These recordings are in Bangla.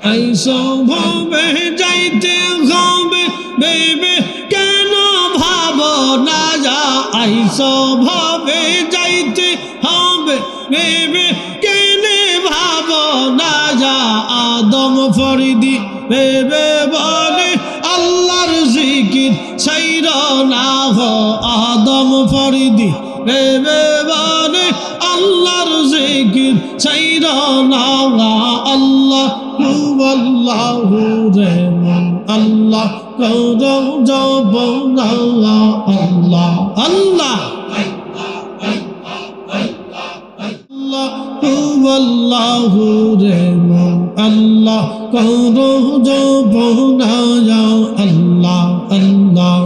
আইসো ভবে যাইতে হবে ভেবে কেন ভাবো না যা আইসো ভবে যাইতে হবে ভেবে কেনে ভাবো না যা আদম ফরিদি ভেবে বলে আল্লাহর জিকির ছাইরা না হো আদম ফরিদি ভেবে বলে আল্লাহর জিকির ছাইরা না আল্লাহ আল্লাহু রে মন আল্লাহ করো জব না আল্লাহ আল্লাহ আল্লাহু রে মন আল্লাহ করো জব না আল্লাহ আল্লাহ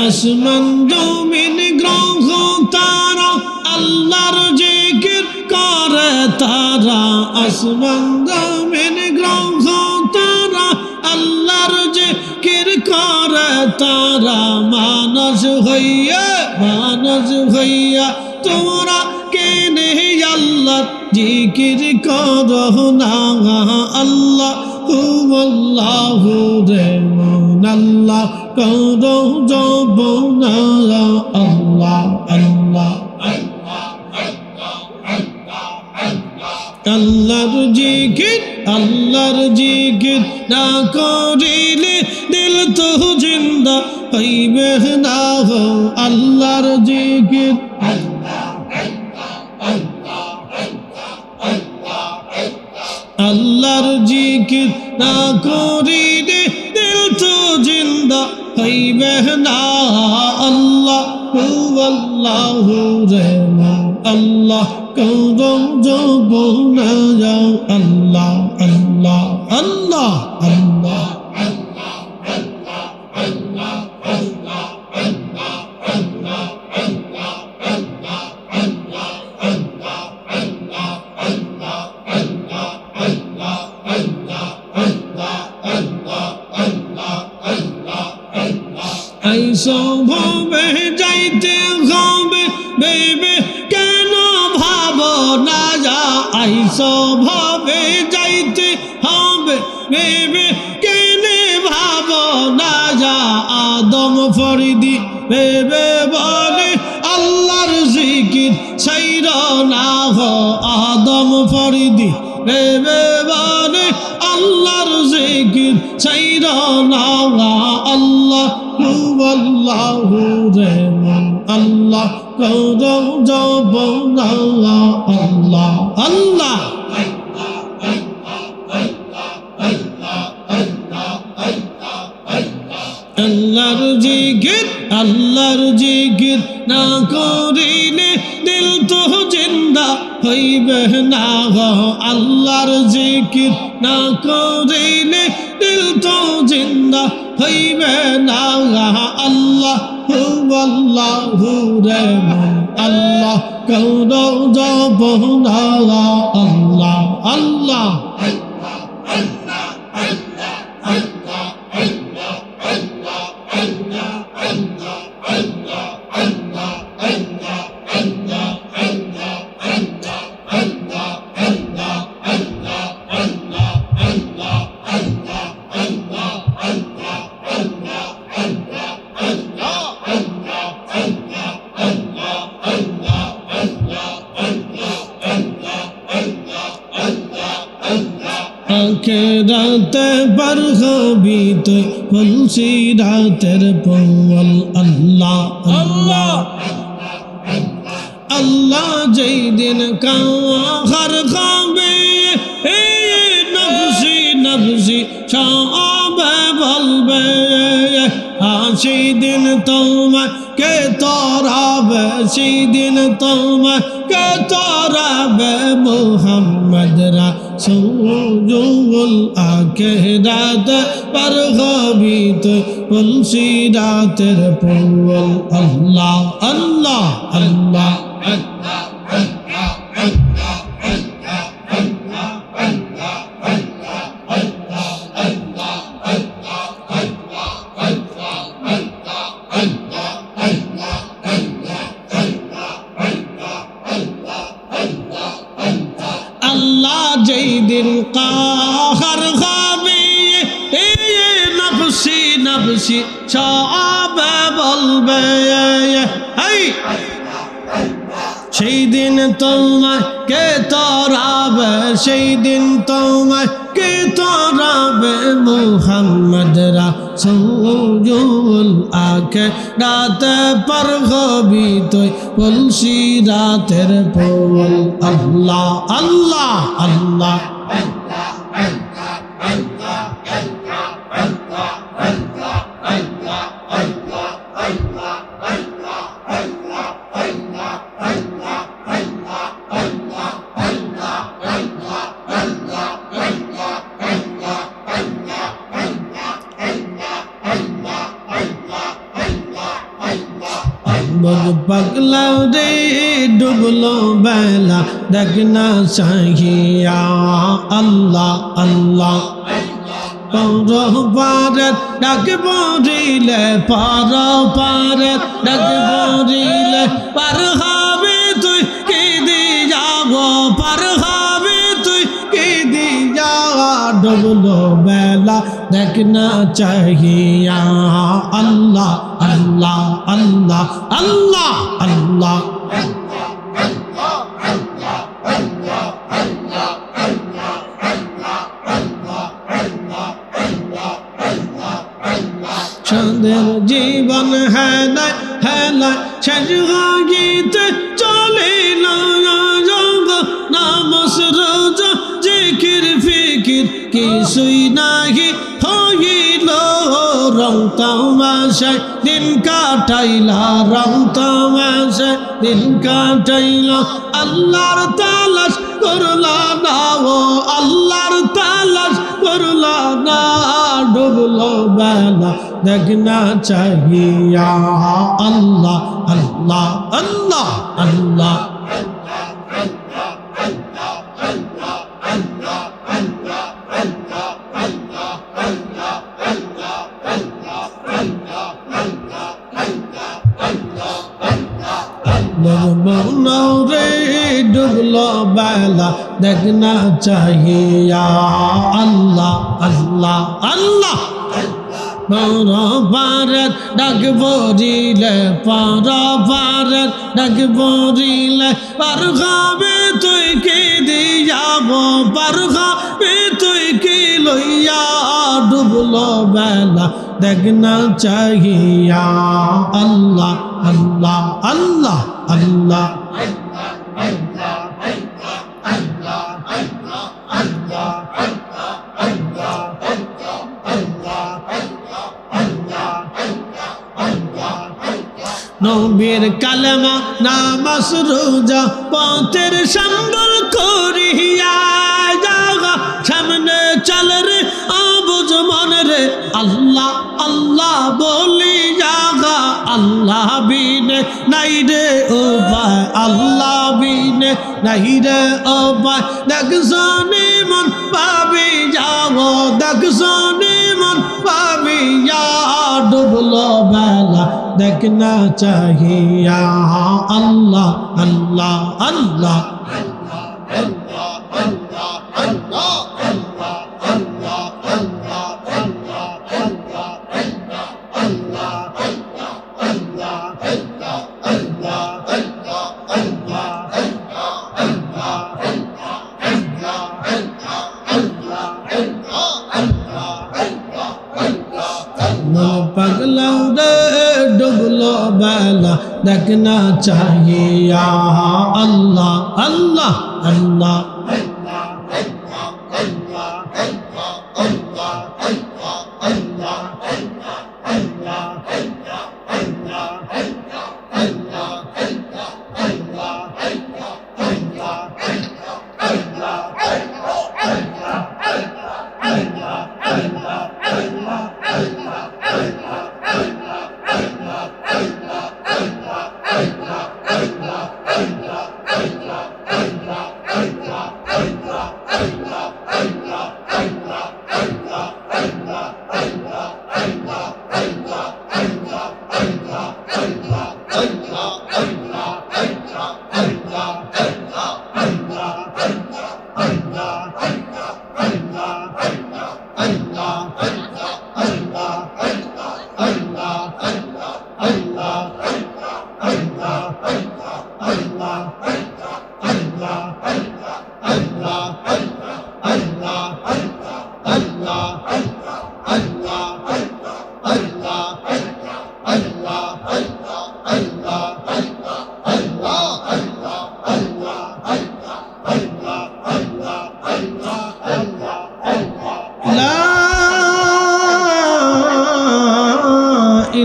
আসমান জমিন গ্রহ তারা আল্লাহর জিকির করে তারা আসমান জমিন গ্রহ তারা আল্লাহর জিকির করে তারা মানস হইয়া তোরা কেনে আল্লাহ জিকির করো না আল্লাহ আল্লাহু রে মন আল্লাহ করো জব না আল্লাহ আল্লাহ আল্লাহর জিকির না করিলে দিল তো জিন্দা হইবে না হো আল্লাহর জিকির আল্লাহর জিকির না করিলে দিল তো জিন্দা হইবে না আল্লাহ আল্লাহু রে মন আল্লাহ করো জব না আল্লাহ আল্লাহ আল্লাহ আল্লাহ আইসো ভবে যাইতে হবে ভেবে কেন ভাবো না যা আইসো ভবে যাইতে হবে ভেবে কেনে ভাবো না যা আদম ফরিদি ভেবে বলে আল্লাহর জিকির ছাইরা না হো আদম ফরিদি ভেবে বলে আল্লাহর জিকির ছাইরা না আল্লাহ আল্লাহু রে মন আল্লাহ করো জব না আল্লাহ আল্লাহ আল্লাহর জিকির না করিলে দিল তো জিন্দা হইবে না গো আল্লাহর জিকির না করিলে দিল তো জিন্দা হইবে না আল্লাহ আল্লাহু রে মন আল্লাহ করো জব না আল্লাহ আল্লাহ রাতে বার হবি তুই বলছি রাতের পৌল আল্লাহ আল্লাহ আল্লাহ যেই দিন কাহার খাবে নফসি নফসি সবে বলবে সেই দিন তোমার কে তরাবে সেই দিন তোমার কে তরাবে মুহাম্মদ সুজুল আখিরাত পার হবি তুই পুলসিরাতের ফুল আল্লাহ আল্লাহ আল্লাহ আল্লাহ যেই দিন কাহার হবে নফসি নফসি সবে বলবে সেই দিন তোমায় কে তরাবে সেই দিন তোমায় কে তরাবে মুহাম্মদ রাসূলুল আখিরাত পার হবি তুই পুলসিরাতের ফুল আল্লাহ আল্লাহ আল্লাহ পাগলা রে ডুবলো বেলা দেখনা চাহিয়া আল্লাহ আল্লাহ পারে ডাক পড়িলে পারে ডাক পড়িলে পার হবে তুই কি দি যাব পার হবে তুই কি দি যাওয়া ডুবলো বেলা দেখনা চাহিয়া আল্লাহ আল্লাহ আল্লাহ আল্লাহ আল্লাহ চাঁদের জীবন হেলা হেলা শেষ গীতে চলিল নামাজ রোজা জিকির ফিকির কিছুই নাহি হইল রং তামাশায় দিন কাটাইলা রং তামাশায় দিন কাটাইলা আল্লাহর তালাশ করলা না ও আল্লাহর তালাশ করলা না ডুবলো বেলা দেখনা চাহিয়া আল্লাহ আল্লাহ আল্লাহ আল্লাহ রে ডুবলো বেলা দেখনা চাহিয়া আল্লাহ আল্লাহ আল্লাহ পারের ডাক পড়িলে পারের ডাক পড়িলে পার খাবে তুই কি দিয়াব পার খাবে তুই কি লইয়া ডুবলো বেলা দেখনা চাহিয়া আল্লাহ আল্লাহ আল্লাহ আল্লাহ নবীর কালেমা নামাজ রোজা পথের সম্বল করিয়া জাগা সামনে চল রে আবুজ মন রে আল্লাহ আল্লাহ বলি জাগা আল্লাহ বিনে নাই রে উপায় আল্লাহ বিনে নাই রে উপায় দেখছনি মন পাবি যাও দেখছনি মন পাবি যা ডুবলো বেলা দেখনা চাহিয়া আল্লাহ আল্লাহ আল্লাহ পাগলা রে ডুবলো বেলা দেখনা চাহিয়া আল্লাহ আল্লাহ আল্লাহ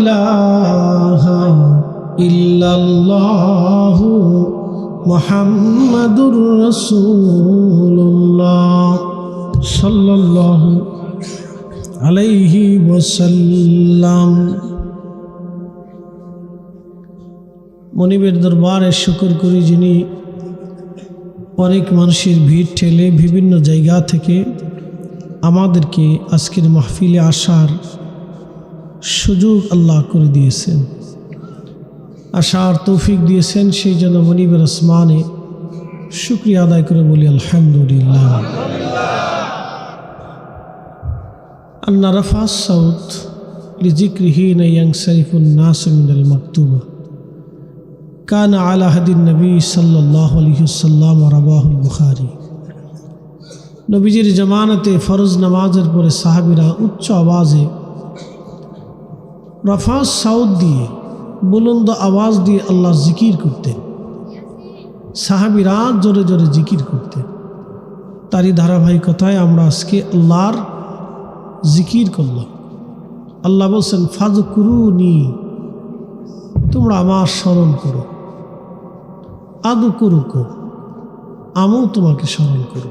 ইলাহা ইল্লাল্লাহু মুহাম্মাদুর রাসূলুল্লাহ সাল্লাল্লাহু আলাইহি ওয়াসাল্লাম। মনিবের দরবারে শুকর করি, যিনি অনেক মানুষের ভিড় ঠেলে বিভিন্ন জায়গা থেকে আমাদেরকে আজকের মাহফিলে আসার সুযোগ আল্লাহ করে দিয়েছেন, আসার তৌফিক দিয়েছেন। সেই জন্য মনিবের আসমানে শুকরিয়া আদায় করে বলি আলহামদুলিল্লাহ। আন্না রাফা সাউত লিজিক্রিহি ইয়ানসারিফুন নাস মিনাল মাকতুবা কানা আলা হাদিন নবী সাল্লাল্লাহু আলাইহি ওয়াসাল্লাম রাবাহুল বুখারী। নবীজির জামানতে ফরজ নামাজের পরে সাহাবীরা উচ্চ আওয়াজে রাফা সাউদ দিয়ে, বুলন্দ আওয়াজ দিয়ে আল্লাহর জিকির করতেন। সাহাবীরা জোরে জোরে জিকির করতেন। তারই ধারাবাহিকতায় আমরা আজকে আল্লাহর জিকির করলাম। আল্লাহ বলছেন ফাযকুরুনি, তোমরা আমার স্মরণ করো, আযকুরুকুম, আমিও তোমাকে স্মরণ করো।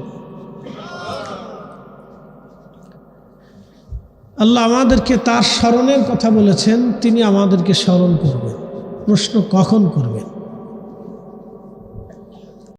আল্লাহ আমাদেরকে তার স্মরণের কথা বলেছেন, তিনি আমাদেরকে স্মরণ করবেন। প্রশ্ন কখন করবেন?